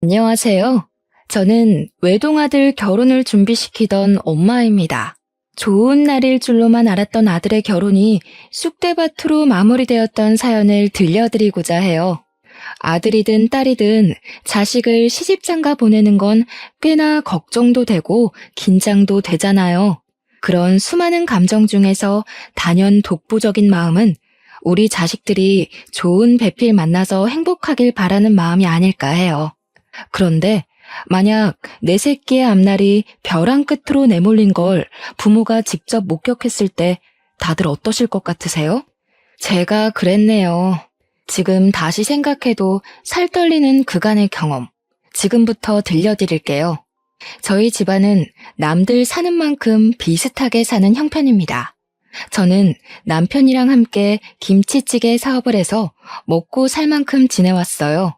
안녕하세요. 저는 외동아들 결혼을 준비시키던 엄마입니다. 좋은 날일 줄로만 알았던 아들의 결혼이 쑥대밭으로 마무리되었던 사연을 들려드리고자 해요. 아들이든 딸이든 자식을 시집장가 보내는 건 꽤나 걱정도 되고 긴장도 되잖아요. 그런 수많은 감정 중에서 단연 독보적인 마음은 우리 자식들이 좋은 배필 만나서 행복하길 바라는 마음이 아닐까 해요. 그런데 만약 내 새끼의 앞날이 벼랑 끝으로 내몰린 걸 부모가 직접 목격했을 때 다들 어떠실 것 같으세요? 제가 그랬네요. 지금 다시 생각해도 살떨리는 그간의 경험. 지금부터 들려드릴게요. 저희 집안은 남들 사는 만큼 비슷하게 사는 형편입니다. 저는 남편이랑 함께 김치찌개 사업을 해서 먹고 살 만큼 지내왔어요.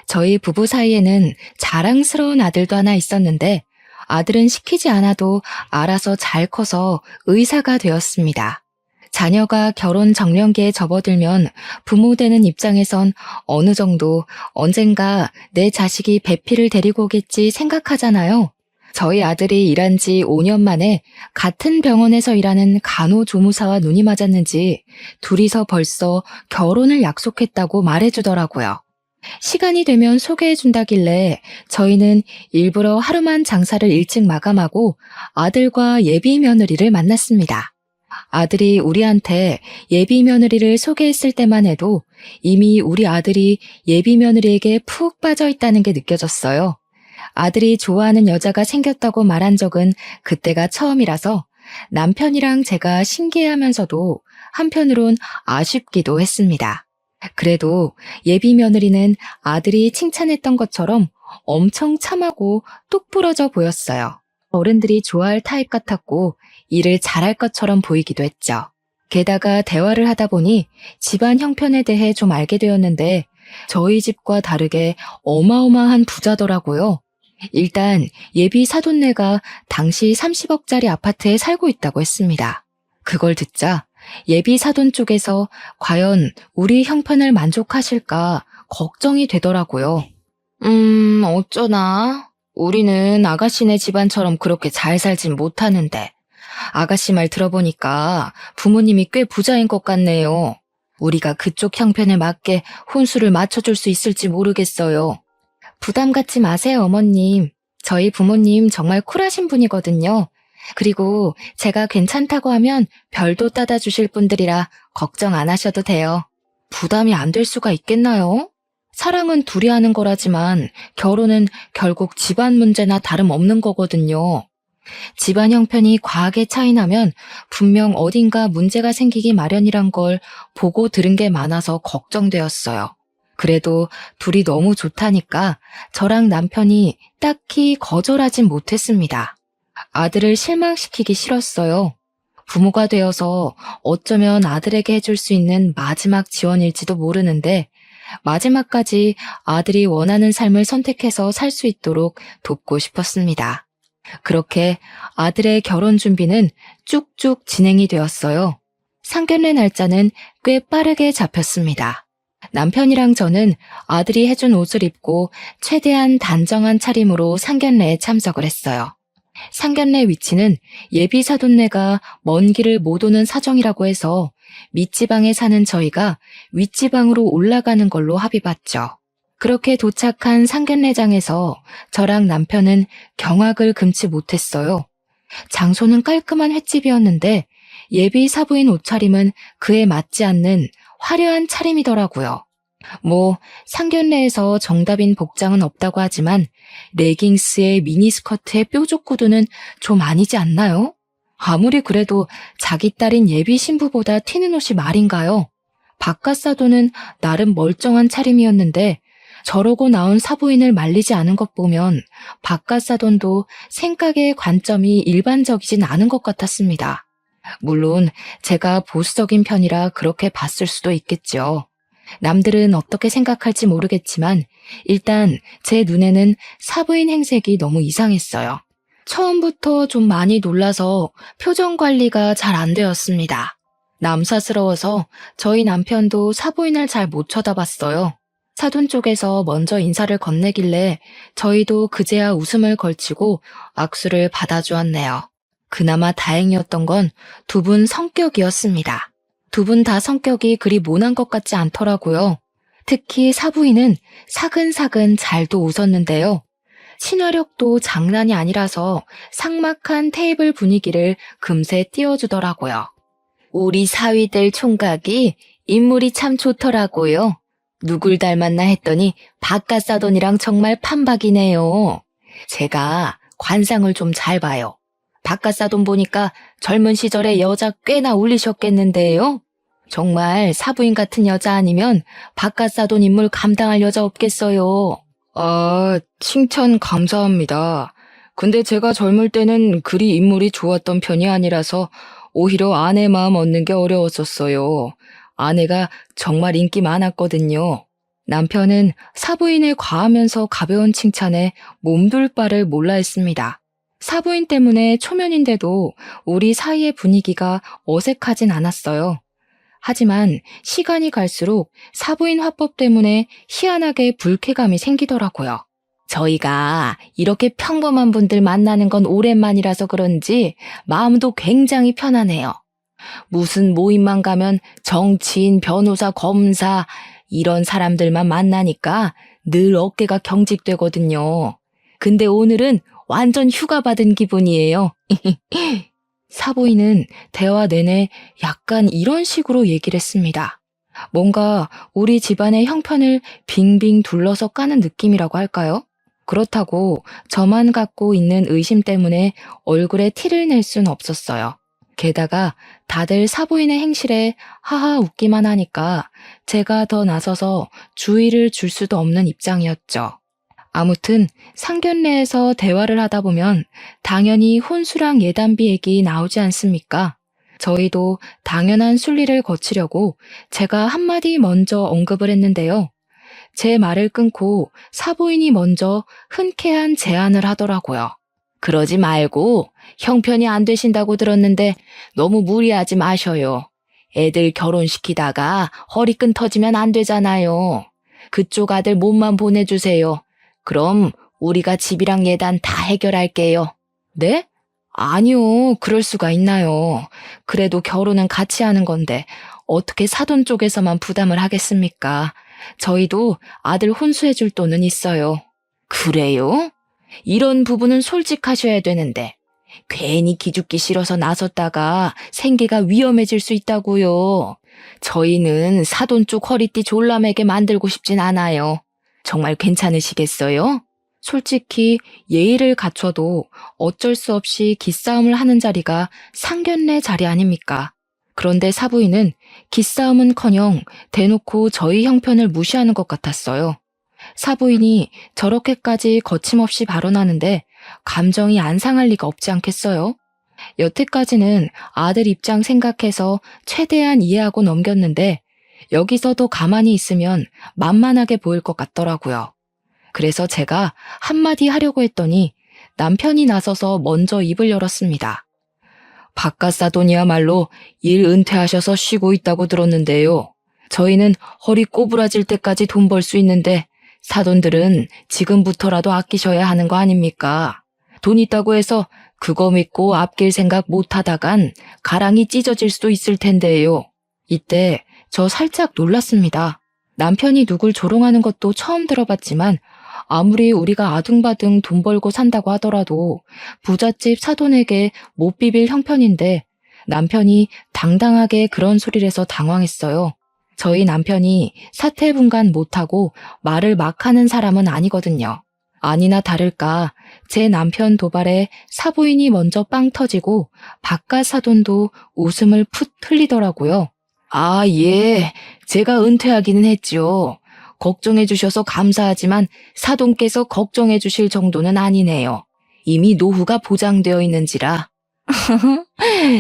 저희 부부 사이에는 자랑스러운 아들도 하나 있었는데 아들은 시키지 않아도 알아서 잘 커서 의사가 되었습니다. 자녀가 결혼 정년기에 접어들면 부모 되는 입장에선 어느 정도 언젠가 내 자식이 배필을 데리고 오겠지 생각하잖아요. 저희 아들이 일한 지 5년 만에 같은 병원에서 일하는 간호조무사와 눈이 맞았는지 둘이서 벌써 결혼을 약속했다고 말해주더라고요. 시간이 되면 소개해준다길래 저희는 일부러 하루만 장사를 일찍 마감하고 아들과 예비 며느리를 만났습니다. 아들이 우리한테 예비 며느리를 소개했을 때만 해도 이미 우리 아들이 예비 며느리에게 푹 빠져 있다는 게 느껴졌어요. 아들이 좋아하는 여자가 생겼다고 말한 적은 그때가 처음이라서 남편이랑 제가 신기해하면서도 한편으론 아쉽기도 했습니다. 그래도 예비 며느리는 아들이 칭찬했던 것처럼 엄청 참하고 똑 부러져 보였어요. 어른들이 좋아할 타입 같았고 일을 잘할 것처럼 보이기도 했죠. 게다가 대화를 하다 보니 집안 형편에 대해 좀 알게 되었는데 저희 집과 다르게 어마어마한 부자더라고요. 일단 예비 사돈네가 당시 30억짜리 아파트에 살고 있다고 했습니다. 그걸 듣자 예비 사돈 쪽에서 과연 우리 형편을 만족하실까 걱정이 되더라고요. 어쩌나. 우리는 아가씨네 집안처럼 그렇게 잘 살진 못하는데 아가씨 말 들어보니까 부모님이 꽤 부자인 것 같네요. 우리가 그쪽 형편에 맞게 혼수를 맞춰줄 수 있을지 모르겠어요. 부담 갖지 마세요, 어머님. 저희 부모님 정말 쿨하신 분이거든요. 그리고 제가 괜찮다고 하면 별도 따다 주실 분들이라 걱정 안 하셔도 돼요. 부담이 안 될 수가 있겠나요? 사랑은 둘이 하는 거라지만 결혼은 결국 집안 문제나 다름없는 거거든요. 집안 형편이 과하게 차이 나면 분명 어딘가 문제가 생기기 마련이란 걸 보고 들은 게 많아서 걱정되었어요. 그래도 둘이 너무 좋다니까 저랑 남편이 딱히 거절하진 못했습니다. 아들을 실망시키기 싫었어요. 부모가 되어서 어쩌면 아들에게 해줄 수 있는 마지막 지원일지도 모르는데 마지막까지 아들이 원하는 삶을 선택해서 살 수 있도록 돕고 싶었습니다. 그렇게 아들의 결혼 준비는 쭉쭉 진행이 되었어요. 상견례 날짜는 꽤 빠르게 잡혔습니다. 남편이랑 저는 아들이 해준 옷을 입고 최대한 단정한 차림으로 상견례에 참석을 했어요. 상견례 위치는 예비 사돈네가 먼 길을 못 오는 사정이라고 해서 밑지방에 사는 저희가 윗지방으로 올라가는 걸로 합의봤죠. 그렇게 도착한 상견례장에서 저랑 남편은 경악을 금치 못했어요. 장소는 깔끔한 횟집이었는데 예비 사부인 옷차림은 그에 맞지 않는 화려한 차림이더라고요. 상견례에서 정답인 복장은 없다고 하지만 레깅스에 미니스커트에 뾰족 구두는 좀 아니지 않나요? 아무리 그래도 자기 딸인 예비 신부보다 튀는 옷이 말인가요? 바깥 사도는 나름 멀쩡한 차림이었는데 저러고 나온 사부인을 말리지 않은 것 보면 바깥 사돈도 생각의 관점이 일반적이진 않은 것 같았습니다. 물론 제가 보수적인 편이라 그렇게 봤을 수도 있겠죠. 남들은 어떻게 생각할지 모르겠지만 일단 제 눈에는 사부인 행색이 너무 이상했어요. 처음부터 좀 많이 놀라서 표정 관리가 잘 안 되었습니다. 남사스러워서 저희 남편도 사부인을 잘 못 쳐다봤어요. 사돈 쪽에서 먼저 인사를 건네길래 저희도 그제야 웃음을 걸치고 악수를 받아주었네요. 그나마 다행이었던 건 두 분 성격이었습니다. 두 분 다 성격이 그리 모난 것 같지 않더라고요. 특히 사부인은 사근사근 잘도 웃었는데요. 친화력도 장난이 아니라서 삭막한 테이블 분위기를 금세 띄워주더라고요. 우리 사위들 총각이 인물이 참 좋더라고요. 누굴 닮았나 했더니 바깥사돈이랑 정말 판박이네요. 제가 관상을 좀 잘 봐요. 바깥사돈 보니까 젊은 시절에 여자 꽤나 울리셨겠는데요. 정말 사부인 같은 여자 아니면 바깥사돈 인물 감당할 여자 없겠어요. 아, 칭찬 감사합니다. 근데 제가 젊을 때는 그리 인물이 좋았던 편이 아니라서 오히려 아내 마음 얻는 게 어려웠었어요. 아내가 정말 인기 많았거든요. 남편은 사부인을 과하면서 가벼운 칭찬에 몸둘 바를 몰라 했습니다. 사부인 때문에 초면인데도 우리 사이의 분위기가 어색하진 않았어요. 하지만 시간이 갈수록 사부인 화법 때문에 희한하게 불쾌감이 생기더라고요. 저희가 이렇게 평범한 분들 만나는 건 오랜만이라서 그런지 마음도 굉장히 편하네요. 무슨 모임만 가면 정치인, 변호사, 검사 이런 사람들만 만나니까 늘 어깨가 경직되거든요. 근데 오늘은 완전 휴가 받은 기분이에요. 사부인은 대화 내내 약간 이런 식으로 얘기를 했습니다. 뭔가 우리 집안의 형편을 빙빙 둘러서 까는 느낌이라고 할까요? 그렇다고 저만 갖고 있는 의심 때문에 얼굴에 티를 낼 순 없었어요. 게다가 다들 사부인의 행실에 하하 웃기만 하니까 제가 더 나서서 주의를 줄 수도 없는 입장이었죠. 아무튼 상견례에서 대화를 하다 보면 당연히 혼수랑 예단비 얘기 나오지 않습니까? 저희도 당연한 순리를 거치려고 제가 한마디 먼저 언급을 했는데요. 제 말을 끊고 사부인이 먼저 흔쾌한 제안을 하더라고요. 그러지 말고 형편이 안 되신다고 들었는데 너무 무리하지 마셔요. 애들 결혼시키다가 허리끈 터지면 안 되잖아요. 그쪽 아들 몸만 보내주세요. 그럼 우리가 집이랑 예단 다 해결할게요. 네? 아니요, 그럴 수가 있나요. 그래도 결혼은 같이 하는 건데 어떻게 사돈 쪽에서만 부담을 하겠습니까? 저희도 아들 혼수해줄 돈은 있어요. 그래요? 이런 부분은 솔직하셔야 되는데 괜히 기죽기 싫어서 나섰다가 생계가 위험해질 수 있다고요. 저희는 사돈 쪽 허리띠 졸라매게 만들고 싶진 않아요. 정말 괜찮으시겠어요? 솔직히 예의를 갖춰도 어쩔 수 없이 기싸움을 하는 자리가 상견례 자리 아닙니까? 그런데 사부인은 기싸움은커녕 대놓고 저희 형편을 무시하는 것 같았어요. 사부인이 저렇게까지 거침없이 발언하는데 감정이 안 상할 리가 없지 않겠어요? 여태까지는 아들 입장 생각해서 최대한 이해하고 넘겼는데 여기서도 가만히 있으면 만만하게 보일 것 같더라고요. 그래서 제가 한마디 하려고 했더니 남편이 나서서 먼저 입을 열었습니다. 바깥사돈이야말로 일 은퇴하셔서 쉬고 있다고 들었는데요. 저희는 허리 꼬부라질 때까지 돈 벌 수 있는데 사돈들은 지금부터라도 아끼셔야 하는 거 아닙니까? 돈 있다고 해서 그거 믿고 아낄 생각 못 하다간 가랑이 찢어질 수도 있을 텐데요. 이때 저 살짝 놀랐습니다. 남편이 누굴 조롱하는 것도 처음 들어봤지만 아무리 우리가 아둥바둥 돈 벌고 산다고 하더라도 부잣집 사돈에게 못 비빌 형편인데 남편이 당당하게 그런 소리를 해서 당황했어요. 저희 남편이 사태분간 못하고 말을 막 하는 사람은 아니거든요. 아니나 다를까 제 남편 도발에 사부인이 먼저 빵 터지고 바깥 사돈도 웃음을 풋 흘리더라고요. 아, 예. 제가 은퇴하기는 했죠. 걱정해 주셔서 감사하지만 사돈께서 걱정해 주실 정도는 아니네요. 이미 노후가 보장되어 있는지라.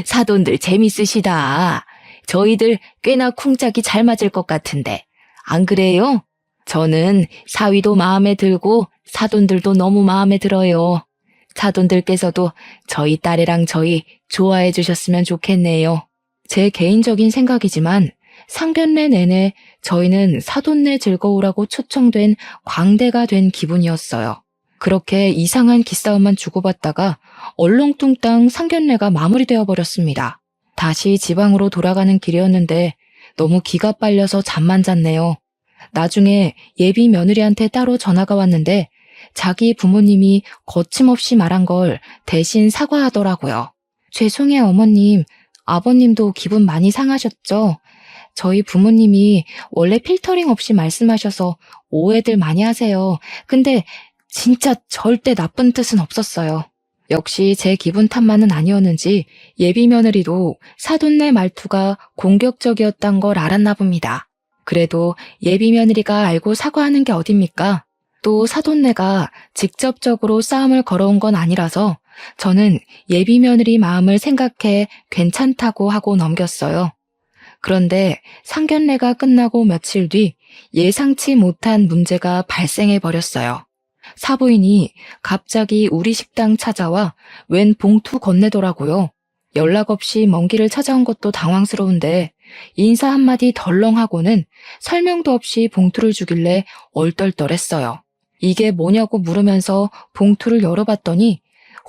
사돈들 재밌으시다. 저희들 꽤나 쿵짝이 잘 맞을 것 같은데. 안 그래요? 저는 사위도 마음에 들고 사돈들도 너무 마음에 들어요. 사돈들께서도 저희 딸이랑 저희 좋아해 주셨으면 좋겠네요. 제 개인적인 생각이지만 상견례 내내 저희는 사돈네 즐거우라고 초청된 광대가 된 기분이었어요. 그렇게 이상한 기싸움만 주고받다가 얼렁뚱땅 상견례가 마무리되어 버렸습니다. 다시 지방으로 돌아가는 길이었는데 너무 기가 빨려서 잠만 잤네요. 나중에 예비 며느리한테 따로 전화가 왔는데 자기 부모님이 거침없이 말한 걸 대신 사과하더라고요. 죄송해요, 어머님. 아버님도 기분 많이 상하셨죠? 저희 부모님이 원래 필터링 없이 말씀하셔서 오해들 많이 하세요. 근데 진짜 절대 나쁜 뜻은 없었어요. 역시 제 기분 탓만은 아니었는지 예비 며느리도 사돈네 말투가 공격적이었단 걸 알았나 봅니다. 그래도 예비 며느리가 알고 사과하는 게 어딥니까? 또 사돈네가 직접적으로 싸움을 걸어온 건 아니라서 저는 예비 며느리 마음을 생각해 괜찮다고 하고 넘겼어요. 그런데 상견례가 끝나고 며칠 뒤 예상치 못한 문제가 발생해 버렸어요. 사부인이 갑자기 우리 식당 찾아와 웬 봉투 건네더라고요. 연락 없이 먼 길을 찾아온 것도 당황스러운데 인사 한마디 덜렁하고는 설명도 없이 봉투를 주길래 얼떨떨했어요. 이게 뭐냐고 물으면서 봉투를 열어봤더니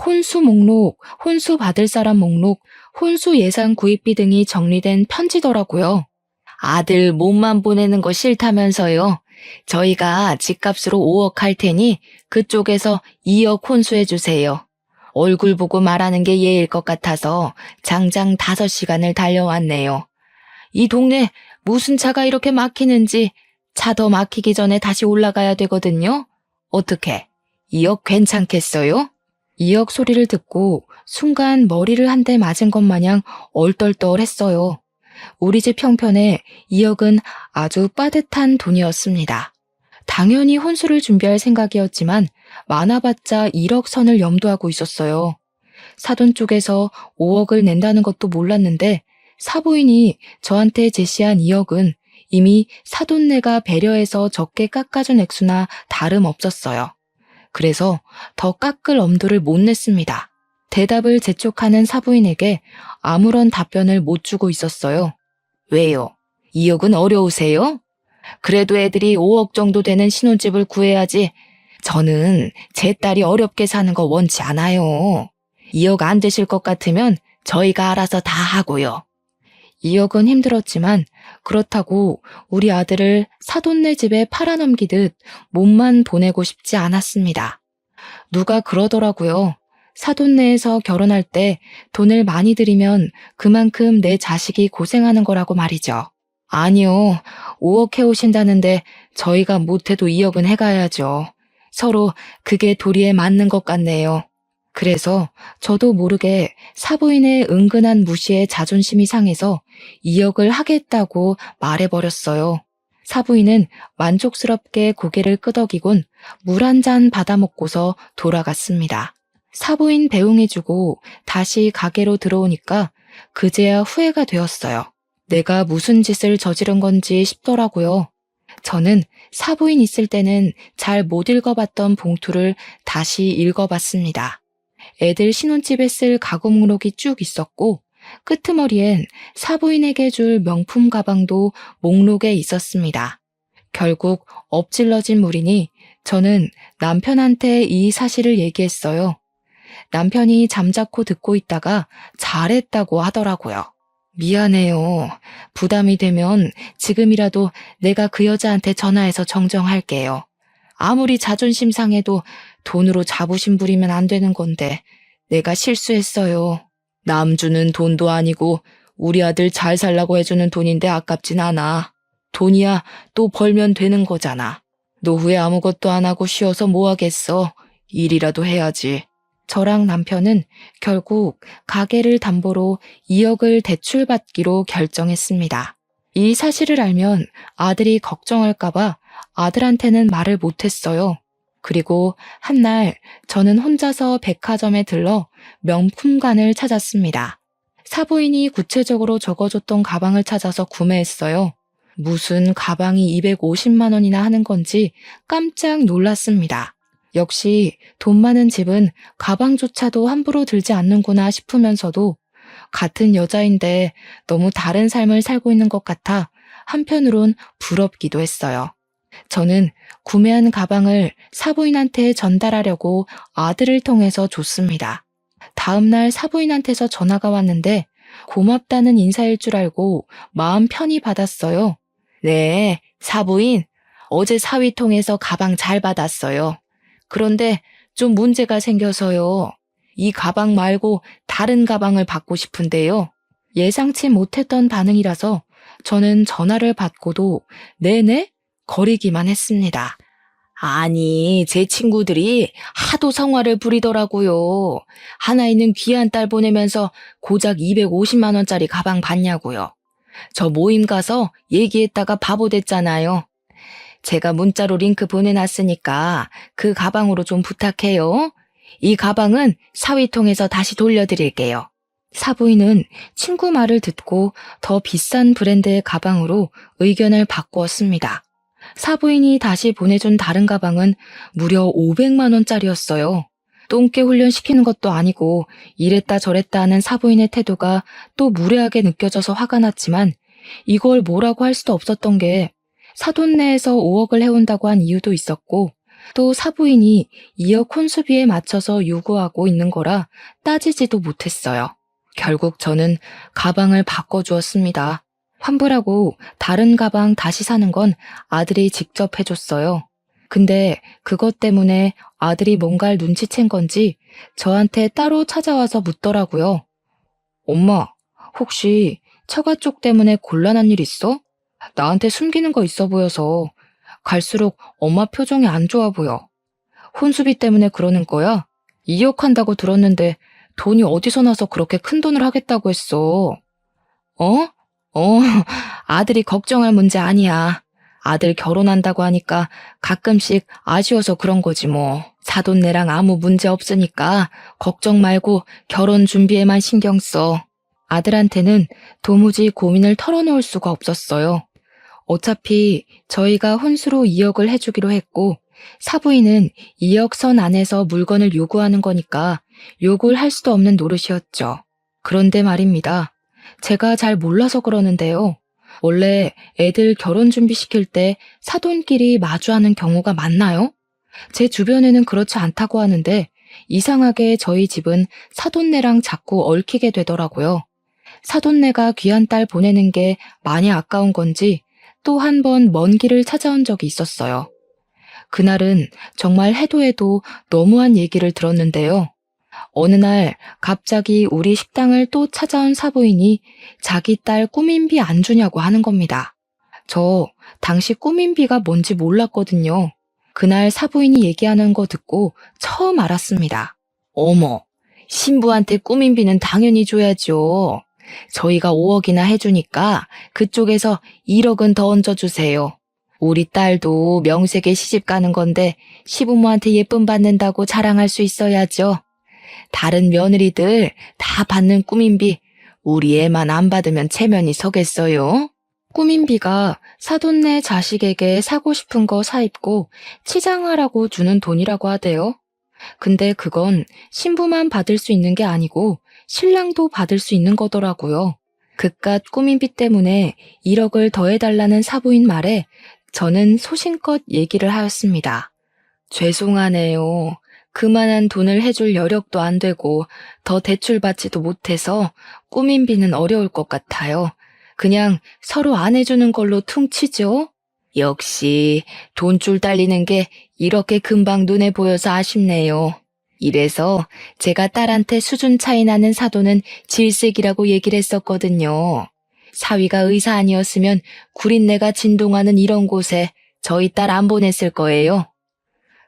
혼수 목록, 혼수 받을 사람 목록, 혼수 예산 구입비 등이 정리된 편지더라고요. 아들 몸만 보내는 거 싫다면서요. 저희가 집값으로 5억 할 테니 그쪽에서 2억 혼수해 주세요. 얼굴 보고 말하는 게 예일 것 같아서 장장 5시간을 달려왔네요. 이 동네 무슨 차가 이렇게 막히는지 차 더 막히기 전에 다시 올라가야 되거든요. 어떻게 2억 괜찮겠어요? 2억 소리를 듣고 순간 머리를 한 대 맞은 것 마냥 얼떨떨했어요. 우리 집 형편에 2억은 아주 빠듯한 돈이었습니다. 당연히 혼수를 준비할 생각이었지만 많아봤자 1억 선을 염두하고 있었어요. 사돈 쪽에서 5억을 낸다는 것도 몰랐는데 사부인이 저한테 제시한 2억은 이미 사돈네가 배려해서 적게 깎아준 액수나 다름없었어요. 그래서 더 깎을 엄두를 못 냈습니다. 대답을 재촉하는 사부인에게 아무런 답변을 못 주고 있었어요. 왜요? 2억은 어려우세요? 그래도 애들이 5억 정도 되는 신혼집을 구해야지. 저는 제 딸이 어렵게 사는 거 원치 않아요. 2억 안 되실 것 같으면 저희가 알아서 다 하고요. 2억은 힘들었지만 그렇다고 우리 아들을 사돈네 집에 팔아넘기듯 몸만 보내고 싶지 않았습니다. 누가 그러더라고요. 사돈네에서 결혼할 때 돈을 많이 들이면 그만큼 내 자식이 고생하는 거라고 말이죠. 아니요, 5억 해오신다는데 저희가 못해도 2억은 해가야죠. 서로 그게 도리에 맞는 것 같네요. 그래서 저도 모르게 사부인의 은근한 무시에 자존심이 상해서 2억을 하겠다고 말해버렸어요. 사부인은 만족스럽게 고개를 끄덕이곤 물 한 잔 받아먹고서 돌아갔습니다. 사부인 배웅해주고 다시 가게로 들어오니까 그제야 후회가 되었어요. 내가 무슨 짓을 저지른 건지 싶더라고요. 저는 사부인 있을 때는 잘 못 읽어봤던 봉투를 다시 읽어봤습니다. 애들 신혼집에 쓸 가구 목록이 쭉 있었고 끄트머리엔 사부인에게 줄 명품 가방도 목록에 있었습니다. 결국 엎질러진 물이니 저는 남편한테 이 사실을 얘기했어요. 남편이 잠자코 듣고 있다가 잘했다고 하더라고요. 미안해요. 부담이 되면 지금이라도 내가 그 여자한테 전화해서 정정할게요. 아무리 자존심 상해도 돈으로 자부심 부리면 안 되는 건데 내가 실수했어요. 남 주는 돈도 아니고 우리 아들 잘 살라고 해주는 돈인데 아깝진 않아. 돈이야 또 벌면 되는 거잖아. 노후에 아무것도 안 하고 쉬어서 뭐 하겠어. 일이라도 해야지. 저랑 남편은 결국 가게를 담보로 2억을 대출받기로 결정했습니다. 이 사실을 알면 아들이 걱정할까봐 아들한테는 말을 못했어요. 그리고 한날 저는 혼자서 백화점에 들러 명품관을 찾았습니다. 사부인이 구체적으로 적어줬던 가방을 찾아서 구매했어요. 무슨 가방이 250만 원이나 하는 건지 깜짝 놀랐습니다. 역시 돈 많은 집은 가방조차도 함부로 들지 않는구나 싶으면서도 같은 여자인데 너무 다른 삶을 살고 있는 것 같아 한편으론 부럽기도 했어요. 저는 구매한 가방을 사부인한테 전달하려고 아들을 통해서 줬습니다. 다음날 사부인한테서 전화가 왔는데 고맙다는 인사일 줄 알고 마음 편히 받았어요. 네, 사부인. 어제 사위 통해서 가방 잘 받았어요. 그런데 좀 문제가 생겨서요. 이 가방 말고 다른 가방을 받고 싶은데요. 예상치 못했던 반응이라서 저는 전화를 받고도 네네? 거리기만 했습니다. 아니, 제 친구들이 하도 성화를 부리더라고요. 하나 있는 귀한 딸 보내면서 고작 250만 원짜리 가방 받냐고요. 저 모임 가서 얘기했다가 바보 됐잖아요. 제가 문자로 링크 보내놨으니까 그 가방으로 좀 부탁해요. 이 가방은 사위 통해서 다시 돌려드릴게요. 사부인은 친구 말을 듣고 더 비싼 브랜드의 가방으로 의견을 바꾸었습니다. 사부인이 다시 보내준 다른 가방은 무려 500만 원짜리였어요. 똥개 훈련시키는 것도 아니고 이랬다 저랬다 하는 사부인의 태도가 또 무례하게 느껴져서 화가 났지만 이걸 뭐라고 할 수도 없었던 게 사돈네에서 5억을 해온다고 한 이유도 있었고 또 사부인이 2억 혼수비에 맞춰서 요구하고 있는 거라 따지지도 못했어요. 결국 저는 가방을 바꿔주었습니다. 환불하고 다른 가방 다시 사는 건 아들이 직접 해줬어요. 근데 그것 때문에 아들이 뭔가를 눈치챈 건지 저한테 따로 찾아와서 묻더라고요. 엄마, 혹시 처가 쪽 때문에 곤란한 일 있어? 나한테 숨기는 거 있어 보여서 갈수록 엄마 표정이 안 좋아 보여. 혼수비 때문에 그러는 거야? 2억 한다고 들었는데 돈이 어디서 나서 그렇게 큰 돈을 하겠다고 했어? 어? 아들이 걱정할 문제 아니야. 아들 결혼한다고 하니까 가끔씩 아쉬워서 그런 거지 뭐. 사돈네랑 아무 문제 없으니까 걱정 말고 결혼 준비에만 신경 써. 아들한테는 도무지 고민을 털어놓을 수가 없었어요. 어차피 저희가 혼수로 2억을 해주기로 했고 사부인은 2억 선 안에서 물건을 요구하는 거니까 요구를 할 수도 없는 노릇이었죠. 그런데 말입니다. 제가 잘 몰라서 그러는데요. 원래 애들 결혼 준비시킬 때 사돈끼리 마주하는 경우가 많나요? 제 주변에는 그렇지 않다고 하는데 이상하게 저희 집은 사돈네랑 자꾸 얽히게 되더라고요. 사돈네가 귀한 딸 보내는 게 많이 아까운 건지 또 한 번 먼 길을 찾아온 적이 있었어요. 그날은 정말 해도 해도 너무한 얘기를 들었는데요. 어느 날 갑자기 우리 식당을 또 찾아온 사부인이 자기 딸 꾸민비 안 주냐고 하는 겁니다. 저 당시 꾸민비가 뭔지 몰랐거든요. 그날 사부인이 얘기하는 거 듣고 처음 알았습니다. 어머, 신부한테 꾸민비는 당연히 줘야죠. 저희가 5억이나 해주니까 그쪽에서 1억은 더 얹어주세요. 우리 딸도 명색에 시집 가는 건데 시부모한테 예쁨 받는다고 자랑할 수 있어야죠. 다른 며느리들 다 받는 꾸민비 우리 애만 안 받으면 체면이 서겠어요? 꾸민비가 사돈네 자식에게 사고 싶은 거 사입고 치장하라고 주는 돈이라고 하대요. 근데 그건 신부만 받을 수 있는 게 아니고 신랑도 받을 수 있는 거더라고요. 그깟 꾸민비 때문에 1억을 더해달라는 사부인 말에 저는 소신껏 얘기를 하였습니다. 죄송하네요. 그만한 돈을 해줄 여력도 안 되고 더 대출받지도 못해서 꾸민비는 어려울 것 같아요. 그냥 서로 안 해주는 걸로 퉁치죠? 역시 돈줄 달리는 게 이렇게 금방 눈에 보여서 아쉽네요. 이래서 제가 딸한테 수준 차이 나는 사돈은 질색이라고 얘기를 했었거든요. 사위가 의사 아니었으면 구린내가 진동하는 이런 곳에 저희 딸 안 보냈을 거예요.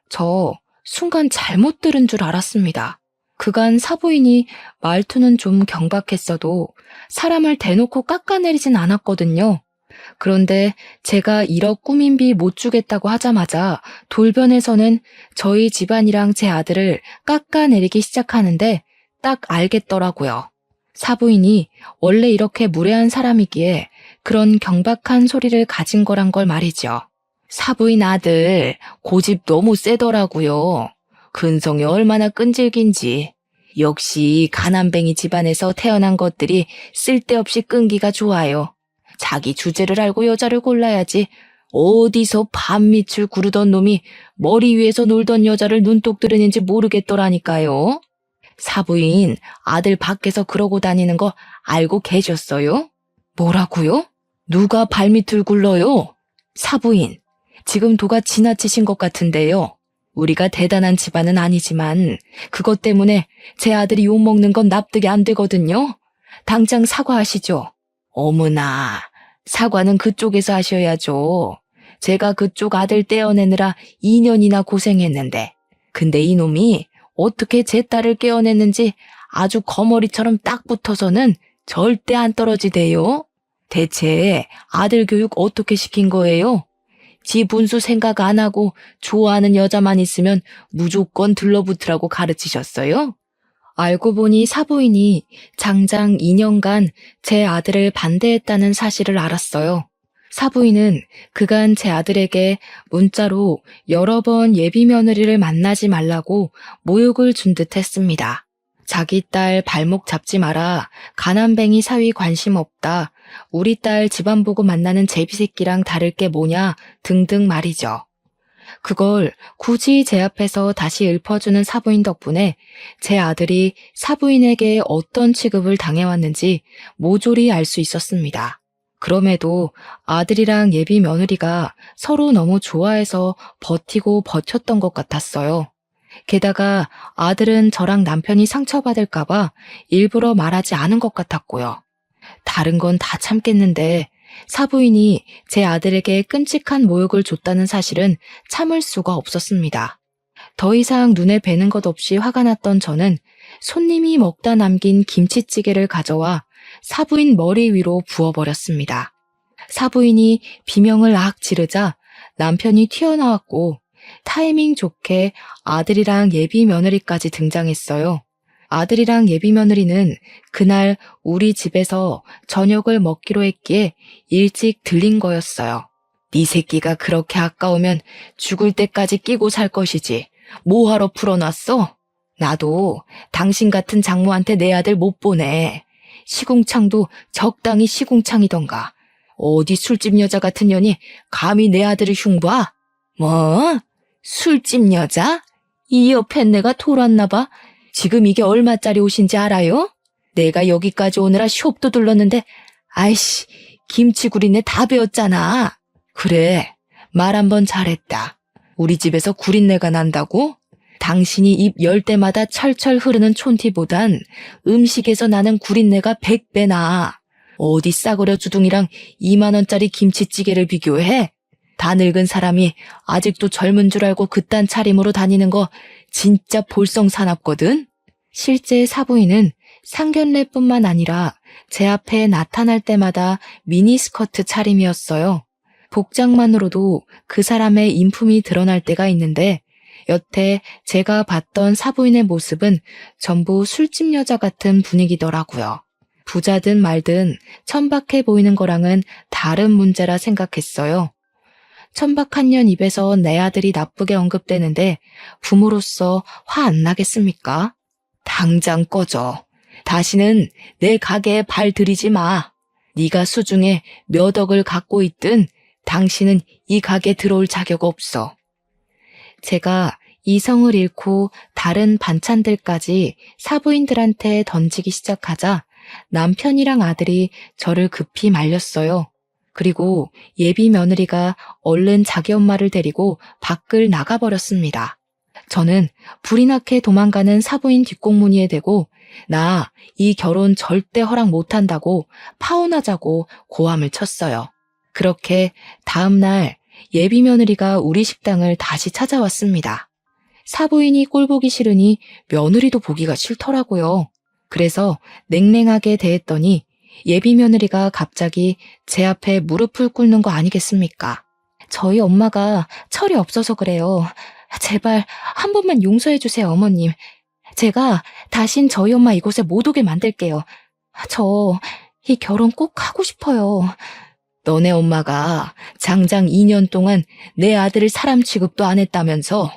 저 순간 잘못 들은 줄 알았습니다. 그간 사부인이 말투는 좀 경박했어도 사람을 대놓고 깎아내리진 않았거든요. 그런데 제가 1억 꾸민비 못 주겠다고 하자마자 돌변에서는 저희 집안이랑 제 아들을 깎아내리기 시작하는데 딱 알겠더라고요. 사부인이 원래 이렇게 무례한 사람이기에 그런 경박한 소리를 가진 거란 걸 말이죠. 사부인 아들 고집 너무 세더라고요. 근성이 얼마나 끈질긴지. 역시 가난뱅이 집안에서 태어난 것들이 쓸데없이 끈기가 좋아요. 자기 주제를 알고 여자를 골라야지. 어디서 밤밑을 구르던 놈이 머리 위에서 놀던 여자를 눈독 들이는지 모르겠더라니까요. 사부인, 아들 밖에서 그러고 다니는 거 알고 계셨어요? 뭐라고요? 누가 발밑을 굴러요? 사부인, 지금 도가 지나치신 것 같은데요. 우리가 대단한 집안은 아니지만 그것 때문에 제 아들이 욕먹는 건 납득이 안 되거든요. 당장 사과하시죠. 어머나, 사과는 그쪽에서 하셔야죠. 제가 그쪽 아들 떼어내느라 2년이나 고생했는데, 근데 이놈이 어떻게 제 딸을 깨어냈는지 아주 거머리처럼 딱 붙어서는 절대 안 떨어지대요. 대체 아들 교육 어떻게 시킨 거예요? 지 분수 생각 안 하고 좋아하는 여자만 있으면 무조건 들러붙으라고 가르치셨어요? 알고 보니 사부인이 장장 2년간 제 아들을 반대했다는 사실을 알았어요. 사부인은 그간 제 아들에게 문자로 여러 번 예비 며느리를 만나지 말라고 모욕을 준 듯 했습니다. 자기 딸 발목 잡지 마라, 가난뱅이 사위 관심 없다, 우리 딸 집안 보고 만나는 제비새끼랑 다를 게 뭐냐 등등 말이죠. 그걸 굳이 제 앞에서 다시 읊어주는 사부인 덕분에 제 아들이 사부인에게 어떤 취급을 당해왔는지 모조리 알 수 있었습니다. 그럼에도 아들이랑 예비 며느리가 서로 너무 좋아해서 버티고 버텼던 것 같았어요. 게다가 아들은 저랑 남편이 상처받을까봐 일부러 말하지 않은 것 같았고요. 다른 건 다 참겠는데 사부인이 제 아들에게 끔찍한 모욕을 줬다는 사실은 참을 수가 없었습니다. 더 이상 눈에 뵈는 것 없이 화가 났던 저는 손님이 먹다 남긴 김치찌개를 가져와 사부인 머리 위로 부어버렸습니다. 사부인이 비명을 악 지르자 남편이 튀어나왔고 타이밍 좋게 아들이랑 예비 며느리까지 등장했어요. 아들이랑 예비 며느리는 그날 우리 집에서 저녁을 먹기로 했기에 일찍 들린 거였어요. 네 새끼가 그렇게 아까우면 죽을 때까지 끼고 살 것이지. 뭐하러 풀어놨어? 나도 당신 같은 장모한테 내 아들 못 보내. 시궁창도 적당히 시궁창이던가. 어디 술집 여자 같은 년이 감히 내 아들을 흉봐? 뭐? 술집 여자? 이 옆에 내가 돌았나 봐. 지금 이게 얼마짜리 옷인지 알아요? 내가 여기까지 오느라 숍도 둘렀는데 아이씨, 김치구리네 다 배웠잖아. 그래, 말 한번 잘했다. 우리 집에서 구린내가 난다고? 당신이 입 열 때마다 철철 흐르는 촌티보단 음식에서 나는 구린내가 100배 나. 어디 싸구려 주둥이랑 2만 원짜리 김치찌개를 비교해? 다 늙은 사람이 아직도 젊은 줄 알고 그딴 차림으로 다니는 거 진짜 볼썽사납거든? 실제 사부인은 상견례뿐만 아니라 제 앞에 나타날 때마다 미니스커트 차림이었어요. 복장만으로도 그 사람의 인품이 드러날 때가 있는데 여태 제가 봤던 사부인의 모습은 전부 술집 여자 같은 분위기더라고요. 부자든 말든 천박해 보이는 거랑은 다른 문제라 생각했어요. 천박한 년 입에서 내 아들이 나쁘게 언급되는데 부모로서 화 안 나겠습니까? 당장 꺼져. 다시는 내 가게에 발 들이지 마. 네가 수중에 몇 억을 갖고 있든 당신은 이 가게 들어올 자격 없어. 제가 이성을 잃고 다른 반찬들까지 사부인들한테 던지기 시작하자 남편이랑 아들이 저를 급히 말렸어요. 그리고 예비 며느리가 얼른 자기 엄마를 데리고 밖을 나가버렸습니다. 저는 불이 나게 도망가는 사부인 뒷공무니에 대고 나 이 결혼 절대 허락 못한다고 파혼하자고 고함을 쳤어요. 그렇게 다음 날 예비 며느리가 우리 식당을 다시 찾아왔습니다. 사부인이 꼴보기 싫으니 며느리도 보기가 싫더라고요. 그래서 냉랭하게 대했더니 예비 며느리가 갑자기 제 앞에 무릎을 꿇는 거 아니겠습니까? 저희 엄마가 철이 없어서 그래요. 제발 한 번만 용서해 주세요, 어머님. 제가 다신 저희 엄마 이곳에 못 오게 만들게요. 저 이 결혼 꼭 하고 싶어요. 너네 엄마가 장장 2년 동안 내 아들을 사람 취급도 안 했다면서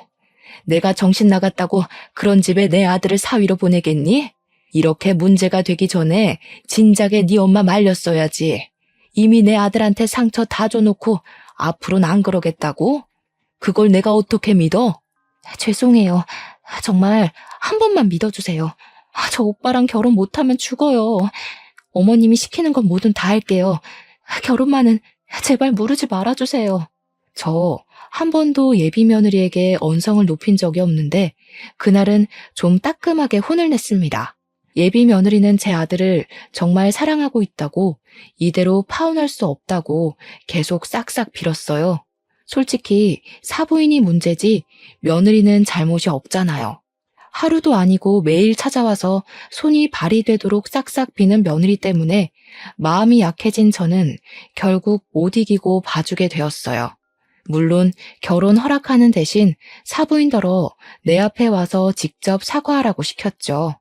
내가 정신 나갔다고 그런 집에 내 아들을 사위로 보내겠니? 이렇게 문제가 되기 전에 진작에 네 엄마 말렸어야지. 이미 내 아들한테 상처 다 줘놓고 앞으로는 안 그러겠다고? 그걸 내가 어떻게 믿어? 죄송해요. 정말 한 번만 믿어주세요. 저 오빠랑 결혼 못하면 죽어요. 어머님이 시키는 건 뭐든 다 할게요. 결혼만은 제발 무르지 말아주세요. 저 한 번도 예비 며느리에게 언성을 높인 적이 없는데 그날은 좀 따끔하게 혼을 냈습니다. 예비 며느리는 제 아들을 정말 사랑하고 있다고, 이대로 파혼할 수 없다고 계속 싹싹 빌었어요. 솔직히 사부인이 문제지 며느리는 잘못이 없잖아요. 하루도 아니고 매일 찾아와서 손이 발이 되도록 싹싹 비는 며느리 때문에 마음이 약해진 저는 결국 못 이기고 봐주게 되었어요. 물론 결혼 허락하는 대신 사부인더러 내 앞에 와서 직접 사과하라고 시켰죠.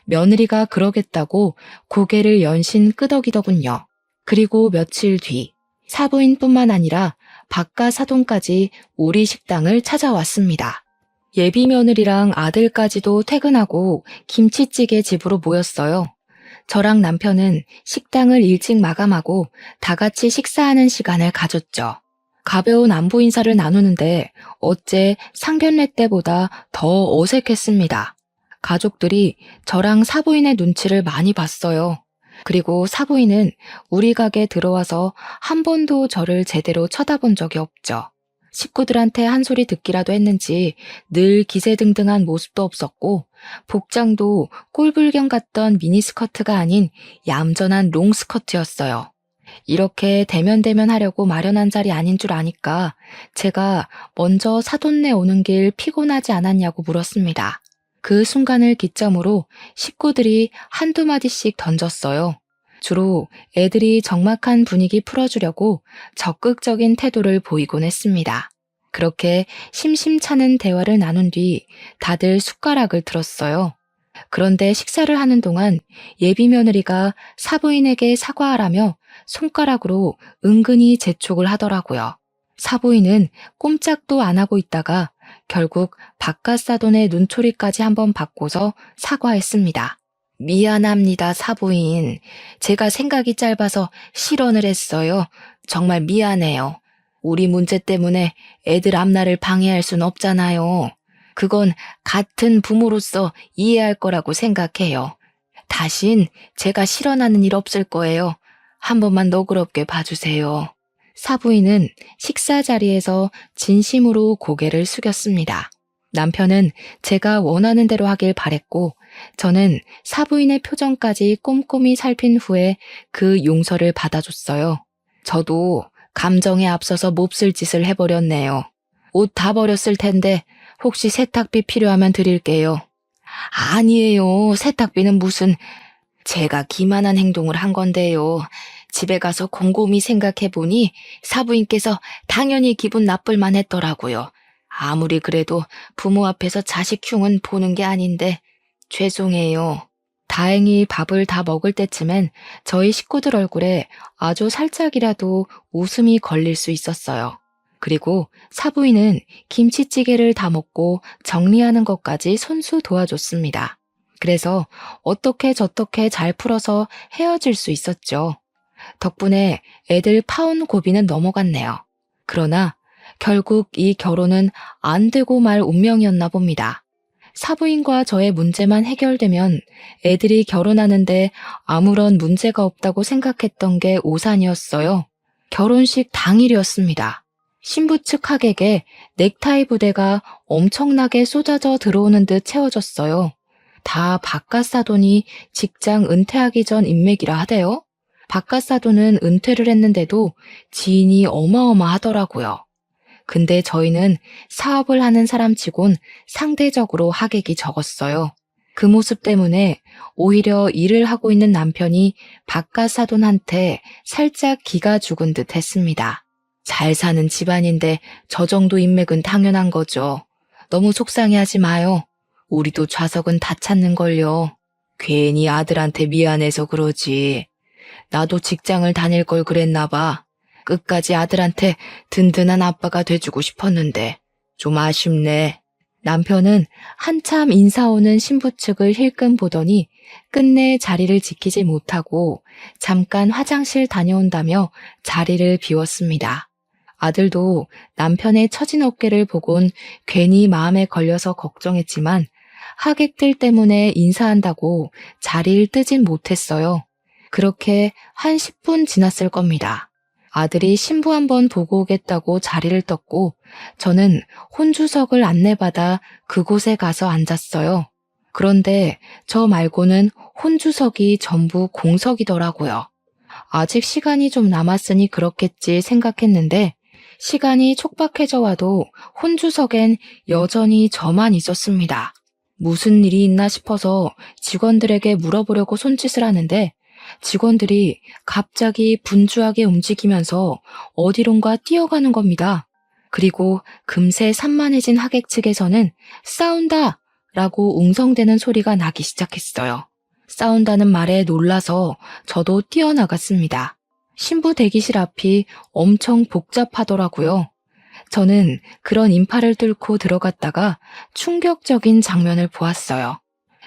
며느리가 그러겠다고 고개를 연신 끄덕이더군요. 그리고 며칠 뒤 사부인뿐만 아니라 바깥 사돈까지 우리 식당을 찾아왔습니다. 예비 며느리랑 아들까지도 퇴근하고 김치찌개 집으로 모였어요. 저랑 남편은 식당을 일찍 마감하고 다 같이 식사하는 시간을 가졌죠. 가벼운 안부 인사를 나누는데 어째 상견례 때보다 더 어색했습니다. 가족들이 저랑 사부인의 눈치를 많이 봤어요. 그리고 사부인은 우리 가게 들어와서 한 번도 저를 제대로 쳐다본 적이 없죠. 식구들한테 한 소리 듣기라도 했는지 늘 기세등등한 모습도 없었고 복장도 꼴불견 같던 미니스커트가 아닌 얌전한 롱스커트였어요. 이렇게 대면대면 하려고 마련한 자리 아닌 줄 아니까 제가 먼저 사돈네 오는 길 피곤하지 않았냐고 물었습니다. 그 순간을 기점으로 식구들이 한두 마디씩 던졌어요. 주로 애들이 적막한 분위기 풀어주려고 적극적인 태도를 보이곤 했습니다. 그렇게 심심찮은 대화를 나눈 뒤 다들 숟가락을 들었어요. 그런데 식사를 하는 동안 예비 며느리가 사부인에게 사과하라며 손가락으로 은근히 재촉을 하더라고요. 사부인은 꼼짝도 안 하고 있다가 결국 바깥 사돈의 눈초리까지 한번 받고서 사과했습니다. 미안합니다, 사부인. 제가 생각이 짧아서 실언을 했어요. 정말 미안해요. 우리 문제 때문에 애들 앞날을 방해할 순 없잖아요. 그건 같은 부모로서 이해할 거라고 생각해요. 다신 제가 실언하는 일 없을 거예요. 한 번만 너그럽게 봐주세요. 사부인은 식사 자리에서 진심으로 고개를 숙였습니다. 남편은 제가 원하는 대로 하길 바랬고 저는 사부인의 표정까지 꼼꼼히 살핀 후에 그 용서를 받아줬어요. 저도 감정에 앞서서 몹쓸 짓을 해버렸네요. 옷 다 버렸을 텐데 혹시 세탁비 필요하면 드릴게요. 아니에요. 세탁비는 무슨... 제가 기만한 행동을 한 건데요. 집에 가서 곰곰이 생각해보니 사부인께서 당연히 기분 나쁠만 했더라고요. 아무리 그래도 부모 앞에서 자식 흉은 보는 게 아닌데 죄송해요. 다행히 밥을 다 먹을 때쯤엔 저희 식구들 얼굴에 아주 살짝이라도 웃음이 걸릴 수 있었어요. 그리고 사부인은 김치찌개를 다 먹고 정리하는 것까지 손수 도와줬습니다. 그래서 어떻게 저떻게 잘 풀어서 헤어질 수 있었죠. 덕분에 애들 파혼 고비는 넘어갔네요. 그러나 결국 이 결혼은 안 되고 말 운명이었나 봅니다. 사부인과 저의 문제만 해결되면 애들이 결혼하는데 아무런 문제가 없다고 생각했던 게 오산이었어요. 결혼식 당일이었습니다. 신부 측 하객에 넥타이 부대가 엄청나게 쏟아져 들어오는 듯 채워졌어요. 다 바깥 사돈이 직장 은퇴하기 전 인맥이라 하대요. 바깥 사돈은 은퇴를 했는데도 지인이 어마어마하더라고요. 근데 저희는 사업을 하는 사람치곤 상대적으로 하객이 적었어요. 그 모습 때문에 오히려 일을 하고 있는 남편이 바깥 사돈한테 살짝 기가 죽은 듯 했습니다. 잘 사는 집안인데 저 정도 인맥은 당연한 거죠. 너무 속상해하지 마요. 우리도 좌석은 다 찾는걸요. 괜히 아들한테 미안해서 그러지. 나도 직장을 다닐 걸 그랬나 봐. 끝까지 아들한테 든든한 아빠가 돼주고 싶었는데 좀 아쉽네. 남편은 한참 인사 오는 신부 측을 힐끔 보더니 끝내 자리를 지키지 못하고 잠깐 화장실 다녀온다며 자리를 비웠습니다. 아들도 남편의 처진 어깨를 보곤 괜히 마음에 걸려서 걱정했지만 하객들 때문에 인사한다고 자리를 뜨진 못했어요. 그렇게 한 10분 지났을 겁니다. 아들이 신부 한번 보고 오겠다고 자리를 떴고 저는 혼주석을 안내받아 그곳에 가서 앉았어요. 그런데 저 말고는 혼주석이 전부 공석이더라고요. 아직 시간이 좀 남았으니 그렇겠지 생각했는데 시간이 촉박해져 와도 혼주석엔 여전히 저만 있었습니다. 무슨 일이 있나 싶어서 직원들에게 물어보려고 손짓을 하는데 직원들이 갑자기 분주하게 움직이면서 어디론가 뛰어가는 겁니다. 그리고 금세 산만해진 하객 측에서는 싸운다! 라고 웅성대는 소리가 나기 시작했어요. 싸운다는 말에 놀라서 저도 뛰어나갔습니다. 신부 대기실 앞이 엄청 복잡하더라고요. 저는 그런 인파를 뚫고 들어갔다가 충격적인 장면을 보았어요.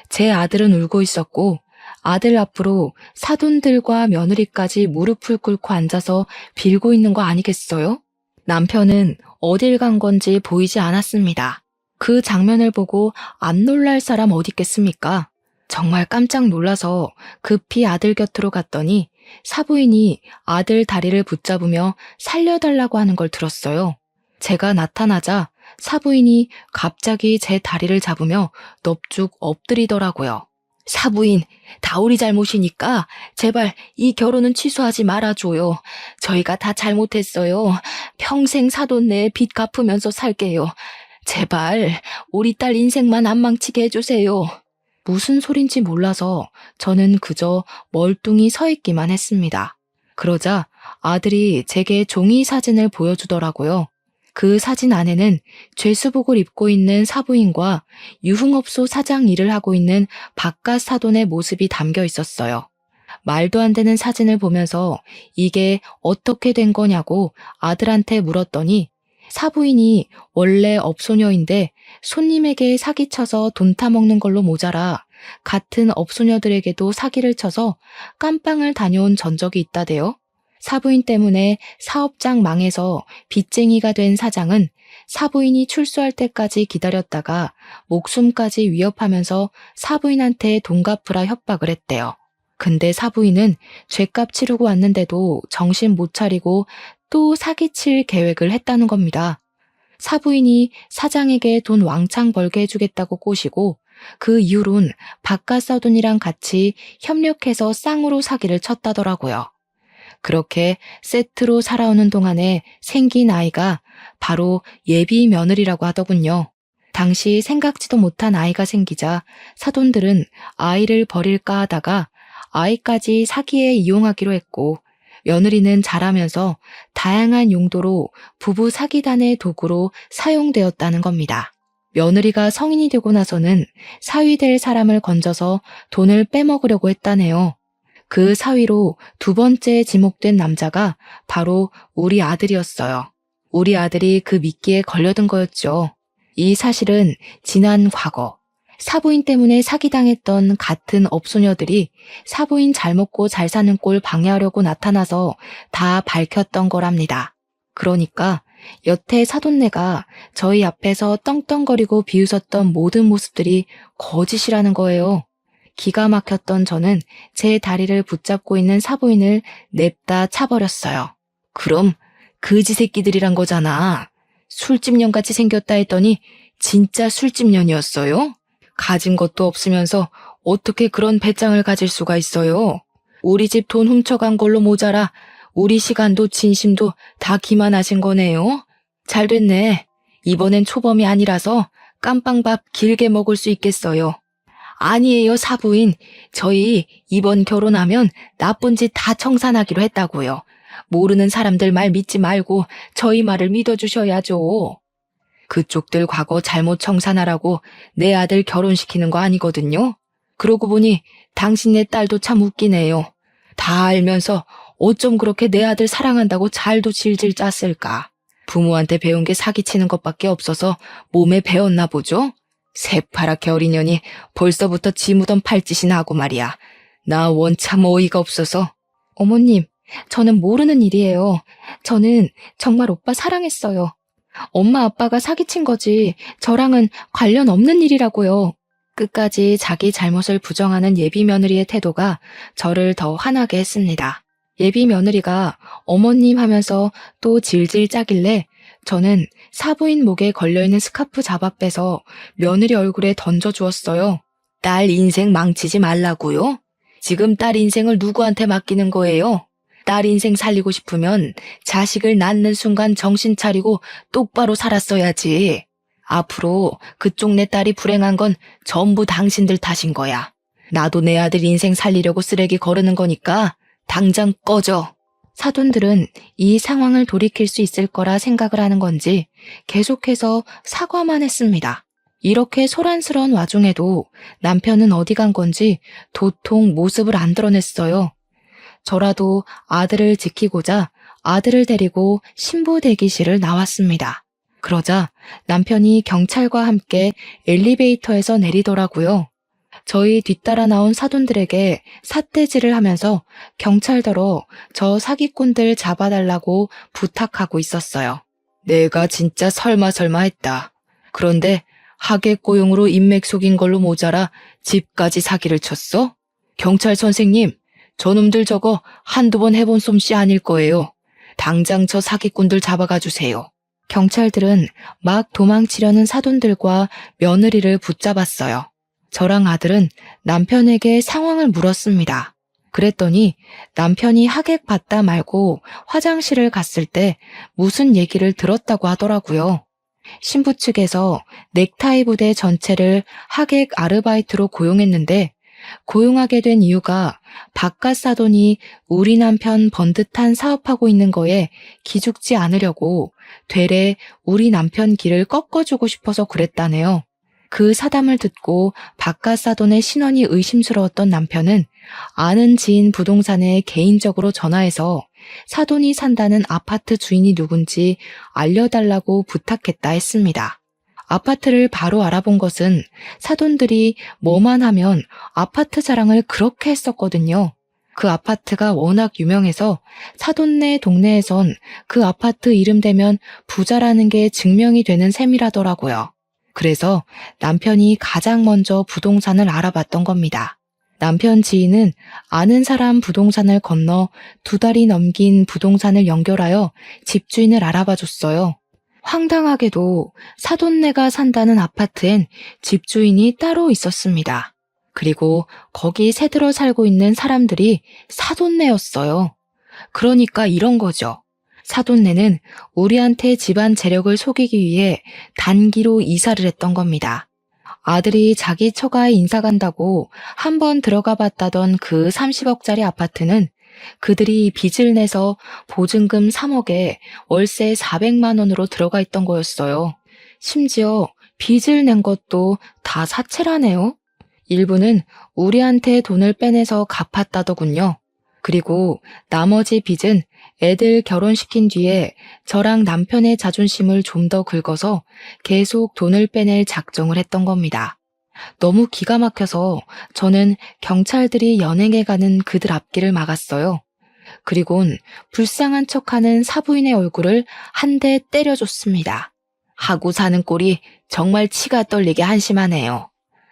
제 아들은 울고 있었고 아들 앞으로 사돈들과 며느리까지 무릎을 꿇고 앉아서 빌고 있는 거 아니겠어요? 남편은 어딜 간 건지 보이지 않았습니다. 그 장면을 보고 안 놀랄 사람 어디 있겠습니까? 정말 깜짝 놀라서 급히 아들 곁으로 갔더니 사부인이 아들 다리를 붙잡으며 살려달라고 하는 걸 들었어요. 제가 나타나자 사부인이 갑자기 제 다리를 잡으며 넙죽 엎드리더라고요. 사부인, 다 우리 잘못이니까 제발 이 결혼은 취소하지 말아줘요. 저희가 다 잘못했어요. 평생 사돈 내 빚 갚으면서 살게요. 제발 우리 딸 인생만 안 망치게 해주세요. 무슨 소린지 몰라서 저는 그저 멀뚱히 서 있기만 했습니다. 그러자 아들이 제게 종이 사진을 보여주더라고요. 그 사진 안에는 죄수복을 입고 있는 사부인과 유흥업소 사장 일을 하고 있는 바깥 사돈의 모습이 담겨 있었어요. 말도 안 되는 사진을 보면서 이게 어떻게 된 거냐고 아들한테 물었더니 사부인이 원래 업소녀인데 손님에게 사기쳐서 돈 타먹는 걸로 모자라 같은 업소녀들에게도 사기를 쳐서 깜빵을 다녀온 전적이 있다대요. 사부인 때문에 사업장 망해서 빚쟁이가 된 사장은 사부인이 출소할 때까지 기다렸다가 목숨까지 위협하면서 사부인한테 돈 갚으라 협박을 했대요. 근데 사부인은 죗값 치르고 왔는데도 정신 못 차리고 또 사기칠 계획을 했다는 겁니다. 사부인이 사장에게 돈 왕창 벌게 해주겠다고 꼬시고 그 이후론 바깥 사돈이랑 같이 협력해서 쌍으로 사기를 쳤다더라고요. 그렇게 세트로 살아오는 동안에 생긴 아이가 바로 예비 며느리라고 하더군요. 당시 생각지도 못한 아이가 생기자 사돈들은 아이를 버릴까 하다가 아이까지 사기에 이용하기로 했고 며느리는 자라면서 다양한 용도로 부부 사기단의 도구로 사용되었다는 겁니다. 며느리가 성인이 되고 나서는 사위 될 사람을 건져서 돈을 빼먹으려고 했다네요. 그 사위로 두 번째 지목된 남자가 바로 우리 아들이었어요. 우리 아들이 그 미끼에 걸려든 거였죠. 이 사실은 지난 과거, 사부인 때문에 사기당했던 같은 업소녀들이 사부인 잘 먹고 잘 사는 꼴 방해하려고 나타나서 다 밝혔던 거랍니다. 그러니까 여태 사돈네가 저희 앞에서 떵떵거리고 비웃었던 모든 모습들이 거짓이라는 거예요. 기가 막혔던 저는 제 다리를 붙잡고 있는 사부인을 냅다 차버렸어요. 그럼 그지 새끼들이란 거잖아. 술집년같이 생겼다 했더니 진짜 술집년이었어요? 가진 것도 없으면서 어떻게 그런 배짱을 가질 수가 있어요? 우리 집 돈 훔쳐간 걸로 모자라 우리 시간도 진심도 다 기만하신 거네요. 잘 됐네. 이번엔 초범이 아니라서 깜빵밥 길게 먹을 수 있겠어요. 아니에요, 사부인. 저희 이번 결혼하면 나쁜 짓 다 청산하기로 했다고요. 모르는 사람들 말 믿지 말고 저희 말을 믿어주셔야죠. 그쪽들 과거 잘못 청산하라고 내 아들 결혼시키는 거 아니거든요. 그러고 보니 당신네 딸도 참 웃기네요. 다 알면서 어쩜 그렇게 내 아들 사랑한다고 잘도 질질 짰을까. 부모한테 배운 게 사기치는 것밖에 없어서 몸에 배었나 보죠? 새파랗게 어린 년이 벌써부터 지무던 팔짓이나 하고 말이야. 나 원참 어이가 없어서. 어머님, 저는 모르는 일이에요. 저는 정말 오빠 사랑했어요. 엄마 아빠가 사기친 거지 저랑은 관련 없는 일이라고요. 끝까지 자기 잘못을 부정하는 예비 며느리의 태도가 저를 더 화나게 했습니다. 예비 며느리가 어머님 하면서 또 질질 짜길래 저는 사부인 목에 걸려있는 스카프 잡아 빼서 며느리 얼굴에 던져주었어요. 딸 인생 망치지 말라고요? 지금 딸 인생을 누구한테 맡기는 거예요? 딸 인생 살리고 싶으면 자식을 낳는 순간 정신 차리고 똑바로 살았어야지. 앞으로 그쪽 내 딸이 불행한 건 전부 당신들 탓인 거야. 나도 내 아들 인생 살리려고 쓰레기 거르는 거니까 당장 꺼져. 사돈들은 이 상황을 돌이킬 수 있을 거라 생각을 하는 건지 계속해서 사과만 했습니다. 이렇게 소란스러운 와중에도 남편은 어디 간 건지 도통 모습을 안 드러냈어요. 저라도 아들을 지키고자 아들을 데리고 신부 대기실을 나왔습니다. 그러자 남편이 경찰과 함께 엘리베이터에서 내리더라고요. 저희 뒤따라 나온 사돈들에게 삿대질을 하면서 경찰더러 저 사기꾼들 잡아달라고 부탁하고 있었어요. 내가 진짜 설마 했다. 그런데 하객 고용으로 인맥 속인 걸로 모자라 집까지 사기를 쳤어? 경찰 선생님, 저놈들 저거 한두 번 해본 솜씨 아닐 거예요. 당장 저 사기꾼들 잡아가 주세요. 경찰들은 막 도망치려는 사돈들과 며느리를 붙잡았어요. 저랑 아들은 남편에게 상황을 물었습니다. 그랬더니 남편이 하객 받다 말고 화장실을 갔을 때 무슨 얘기를 들었다고 하더라고요. 신부 측에서 넥타이 부대 전체를 하객 아르바이트로 고용했는데 고용하게 된 이유가 바깥 사돈이 우리 남편 번듯한 사업하고 있는 거에 기죽지 않으려고 되레 우리 남편 길을 꺾어주고 싶어서 그랬다네요. 그 사담을 듣고 바깥 사돈의 신원이 의심스러웠던 남편은 아는 지인 부동산에 개인적으로 전화해서 사돈이 산다는 아파트 주인이 누군지 알려달라고 부탁했다 했습니다. 아파트를 바로 알아본 것은 사돈들이 뭐만 하면 아파트 자랑을 그렇게 했었거든요. 그 아파트가 워낙 유명해서 사돈네 동네에선 그 아파트 이름 대면 부자라는 게 증명이 되는 셈이라더라고요. 그래서 남편이 가장 먼저 부동산을 알아봤던 겁니다. 남편 지인은 아는 사람 부동산을 건너 2달이 넘긴 부동산을 연결하여 집주인을 알아봐줬어요. 황당하게도 사돈네가 산다는 아파트엔 집주인이 따로 있었습니다. 그리고 거기 새들어 살고 있는 사람들이 사돈네였어요. 그러니까 이런 거죠. 사돈네는 우리한테 집안 재력을 속이기 위해 단기로 이사를 했던 겁니다. 아들이 자기 처가에 인사 간다고 한번 들어가 봤다던 그 30억짜리 아파트는 그들이 빚을 내서 보증금 3억에 월세 400만 원으로 들어가 있던 거였어요. 심지어 빚을 낸 것도 다 사채라네요. 일부는 우리한테 돈을 빼내서 갚았다더군요. 그리고 나머지 빚은 애들 결혼시킨 뒤에 저랑 남편의 자존심을 좀 더 긁어서 계속 돈을 빼낼 작정을 했던 겁니다. 너무 기가 막혀서 저는 경찰들이 연행해 가는 그들 앞길을 막았어요. 그리곤 불쌍한 척하는 사부인의 얼굴을 한 대 때려줬습니다. 하고 사는 꼴이 정말 치가 떨리게 한심하네요.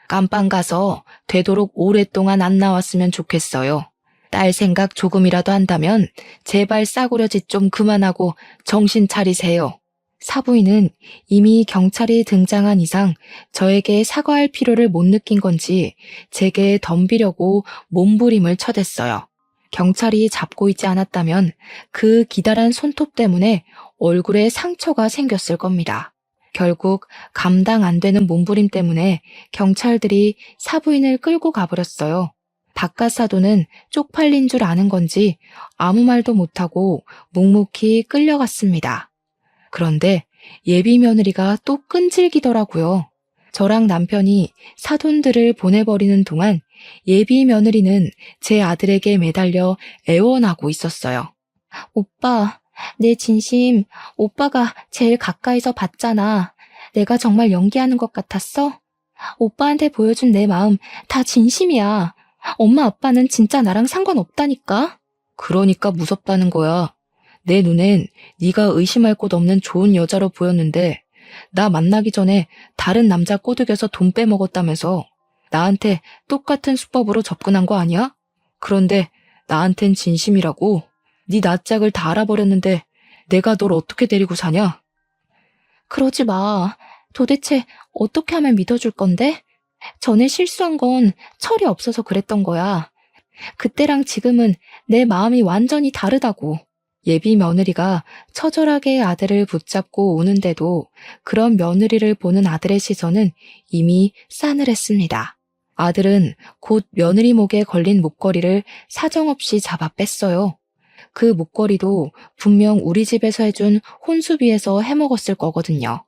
깜빵 가서 되도록 오랫동안 안 나왔으면 좋겠어요. 딸 생각 조금이라도 한다면 제발 싸구려 짓 좀 그만하고 정신 차리세요. 사부인은 이미 경찰이 등장한 이상 저에게 사과할 필요를 못 느낀 건지 제게 덤비려고 몸부림을 쳐댔어요. 경찰이 잡고 있지 않았다면 그 기다란 손톱 때문에 얼굴에 상처가 생겼을 겁니다. 결국 감당 안 되는 몸부림 때문에 경찰들이 사부인을 끌고 가버렸어요. 바깥 사돈은 쪽팔린 줄 아는 건지 아무 말도 못하고 묵묵히 끌려갔습니다. 그런데 예비 며느리가 또 끈질기더라고요. 저랑 남편이 사돈들을 보내버리는 동안 예비 며느리는 제 아들에게 매달려 애원하고 있었어요. 오빠, 내 진심 오빠가 제일 가까이서 봤잖아. 내가 정말 연기하는 것 같았어? 오빠한테 보여준 내 마음 다 진심이야. 엄마 아빠는 진짜 나랑 상관없다니까. 그러니까 무섭다는 거야. 내 눈엔 네가 의심할 곳 없는 좋은 여자로 보였는데 나 만나기 전에 다른 남자 꼬드겨서 돈 빼먹었다면서 나한테 똑같은 수법으로 접근한 거 아니야? 그런데 나한텐 진심이라고? 네 낯짝을 다 알아버렸는데 내가 널 어떻게 데리고 사냐? 그러지 마. 도대체 어떻게 하면 믿어줄 건데? 전에 실수한 건 철이 없어서 그랬던 거야. 그때랑 지금은 내 마음이 완전히 다르다고. 예비 며느리가 처절하게 아들을 붙잡고 우는데도 그런 며느리를 보는 아들의 시선은 이미 싸늘했습니다. 아들은 곧 며느리 목에 걸린 목걸이를 사정없이 잡아 뺐어요. 그 목걸이도 분명 우리 집에서 해준 혼수비에서 해먹었을 거거든요.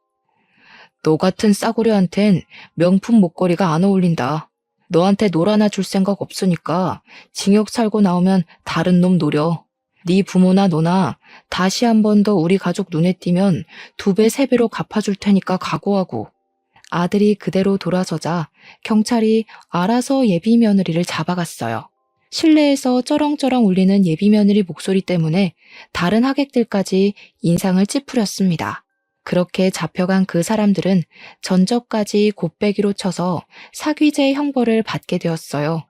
너 같은 싸구려한텐 명품 목걸이가 안 어울린다. 너한테 놀 하나 줄 생각 없으니까 징역 살고 나오면 다른 놈 노려. 네 부모나 너나 다시 한 번 더 우리 가족 눈에 띄면 2배, 3배로 갚아줄 테니까 각오하고. 아들이 그대로 돌아서자 경찰이 알아서 예비 며느리를 잡아갔어요. 실내에서 쩌렁쩌렁 울리는 예비 며느리 목소리 때문에 다른 하객들까지 인상을 찌푸렸습니다. 그렇게 잡혀간 그 사람들은 전적까지 곱빼기로 쳐서 사귀제 형벌을 받게 되었어요.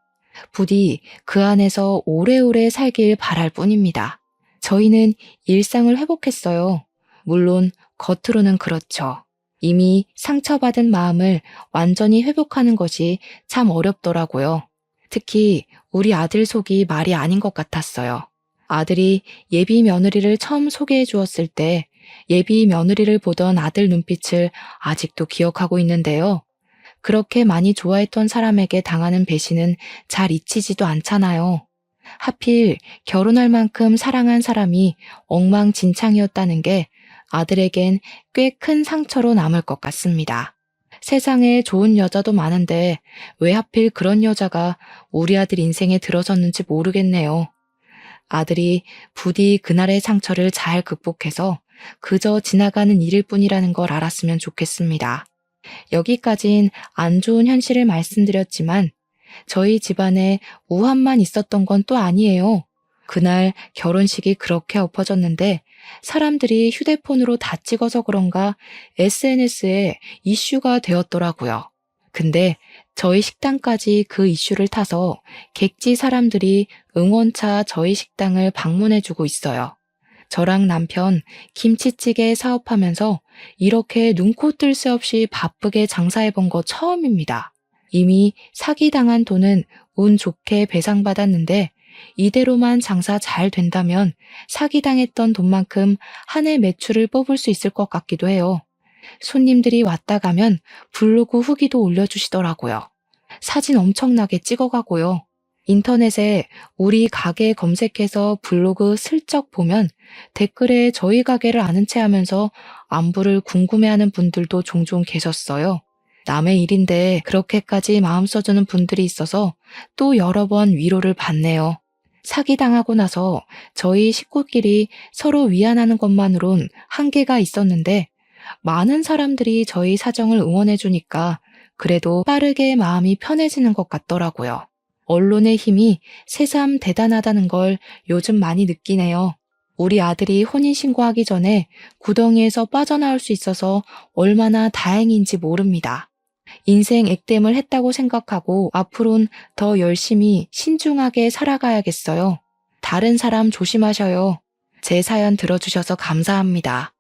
부디 그 안에서 오래오래 살길 바랄 뿐입니다. 저희는 일상을 회복했어요. 물론 겉으로는 그렇죠. 이미 상처받은 마음을 완전히 회복하는 것이 참 어렵더라고요. 특히 우리 아들 속이 말이 아닌 것 같았어요. 아들이 예비 며느리를 처음 소개해 주었을 때 예비 며느리를 보던 아들 눈빛을 아직도 기억하고 있는데요. 그렇게 많이 좋아했던 사람에게 당하는 배신은 잘 잊히지도 않잖아요. 하필 결혼할 만큼 사랑한 사람이 엉망진창이었다는 게 아들에겐 꽤 큰 상처로 남을 것 같습니다. 세상에 좋은 여자도 많은데 왜 하필 그런 여자가 우리 아들 인생에 들어섰는지 모르겠네요. 아들이 부디 그날의 상처를 잘 극복해서 그저 지나가는 일일 뿐이라는 걸 알았으면 좋겠습니다. 여기까진 안 좋은 현실을 말씀드렸지만 저희 집안에 우환만 있었던 건 또 아니에요. 그날 결혼식이 그렇게 엎어졌는데 사람들이 휴대폰으로 다 찍어서 그런가 SNS에 이슈가 되었더라고요. 근데 저희 식당까지 그 이슈를 타서 객지 사람들이 응원차 저희 식당을 방문해주고 있어요. 저랑 남편 김치찌개 사업하면서 이렇게 눈코 뜰 새 없이 바쁘게 장사해본 거 처음입니다. 이미 사기당한 돈은 운 좋게 배상받았는데 이대로만 장사 잘 된다면 사기당했던 돈만큼 한 해 매출을 뽑을 수 있을 것 같기도 해요. 손님들이 왔다 가면 블로그 후기도 올려주시더라고요. 사진 엄청나게 찍어가고요. 인터넷에 우리 가게 검색해서 블로그 슬쩍 보면 댓글에 저희 가게를 아는 체 하면서 안부를 궁금해하는 분들도 종종 계셨어요. 남의 일인데 그렇게까지 마음 써주는 분들이 있어서 또 여러 번 위로를 받네요. 사기당하고 나서 저희 식구끼리 서로 위안하는 것만으론 한계가 있었는데 많은 사람들이 저희 사정을 응원해주니까 그래도 빠르게 마음이 편해지는 것 같더라고요. 언론의 힘이 새삼 대단하다는 걸 요즘 많이 느끼네요. 우리 아들이 혼인신고하기 전에 구덩이에서 빠져나올 수 있어서 얼마나 다행인지 모릅니다. 인생 액땜을 했다고 생각하고 앞으론 더 열심히 신중하게 살아가야겠어요. 다른 사람 조심하셔요. 제 사연 들어주셔서 감사합니다.